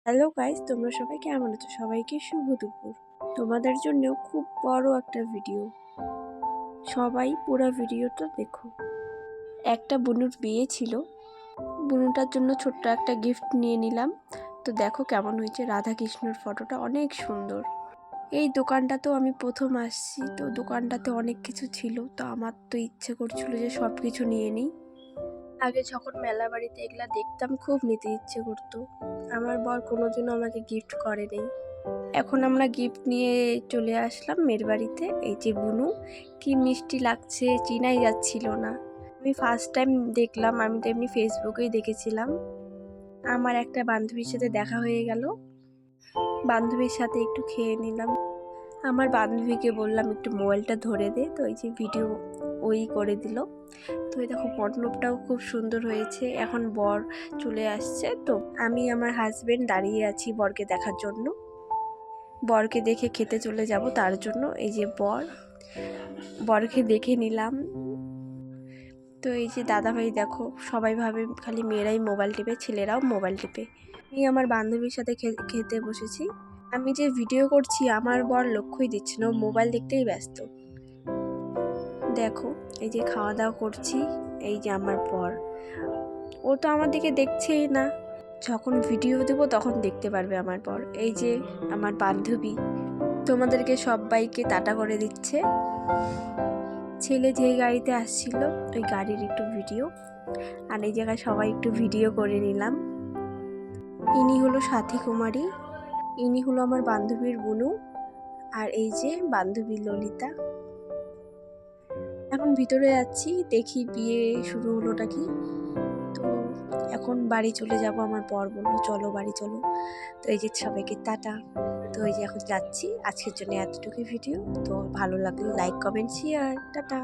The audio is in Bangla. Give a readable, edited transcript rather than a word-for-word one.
হ্যালো গাইস, তোমরা সবাই কেমন আছো? সবাইকে শুভ দুপুর। তোমাদের জন্য খুব বড় একটা ভিডিও, সবাই পুরো ভিডিওটা দেখো। একটা বুনুর বিয়ে ছিল, বুনুটার জন্য ছোট্ট একটা গিফট নিয়ে নিলাম। তো দেখো কেমন হয়েছে, রাধা কৃষ্ণর ফটোটা অনেক সুন্দর। এই দোকানটাতেও আমি প্রথম আসছি, তো দোকানটাতে অনেক কিছু ছিল, তো আমার তো ইচ্ছে করছিল যে সব কিছু নিয়ে নিই। আগে যখন মেলা বাড়িতে এগুলা দেখতাম খুব নিতে ইচ্ছে করতো। আমার বর কোনোদিনও আমাকে গিফট করেনি। এখন আমরা গিফট নিয়ে চলে আসলাম মেয়ের বাড়িতে। এই যে বুনু, কি মিষ্টি লাগছে, চিনাই যাচ্ছিল না। আমি ফার্স্ট টাইম দেখলাম, আমি তো এমনি ফেসবুকেই দেখেছিলাম। আমার একটা বান্ধবীর সাথে দেখা হয়ে গেল, বান্ধবীর সাথে একটু খেয়ে নিলাম। আমার বান্ধবীকে বললাম একটু মোবাইলটা ধরে দে, তো এই যে ভিডিও ওই করে দিল। তো এই দেখো মণ্ডপটাও খুব সুন্দর হয়েছে। এখন বর চলে আসছে, তো আমি আমার হাজবেন্ড দাঁড়িয়ে আছি বরকে দেখার জন্য। বরকে দেখে খেতে চলে যাব, তার জন্য এই যে বরকে দেখে নিলাম। তো এই যে দাদাভাই দেখো, সবাই ভাবে খালি মেয়েরাই মোবাইল টিপে, ছেলেরাও মোবাইল টিপে। আমি আমার বান্ধবীর সাথে খেতে বসেছি। আমি যে ভিডিও করছি আমার বর লক্ষ্যই দিচ্ছে না, ও মোবাইল দেখতেই ব্যস্ত। দেখো এই যে খাওয়া দাওয়া করছি, এই যে আমার বর, ও তো আমার দিকে দেখছেই না। যখন ভিডিও দেবো তখন দেখতে পারবে আমার বর। এই যে আমার বান্ধবী তোমাদেরকে সবাইকে টাটা করে দিচ্ছে। ছেলে যেই গাড়িতে আসছিল ওই গাড়ির একটু ভিডিও, আর এই জায়গায় সবাই একটু ভিডিও করে নিলাম। ইনি হলো সাথী কুমারী, ইনি হলো আমার বান্ধবীর বুনু, আর এই যে বান্ধবী ললিতা। এখন ভিতরে যাচ্ছি, দেখি বিয়ে শুরু হলোটা কি। তো এখন বাড়ি চলে যাব, আমার বর বললো চলো বাড়ি চলো। তো এই যে সবাইকে টাটা। তো এই যে এখন যাচ্ছি। আজকের জন্য এতটুকুই ভিডিও। তো ভালো লাগলে লাইক, কমেন্ট, শেয়ার। টাটা।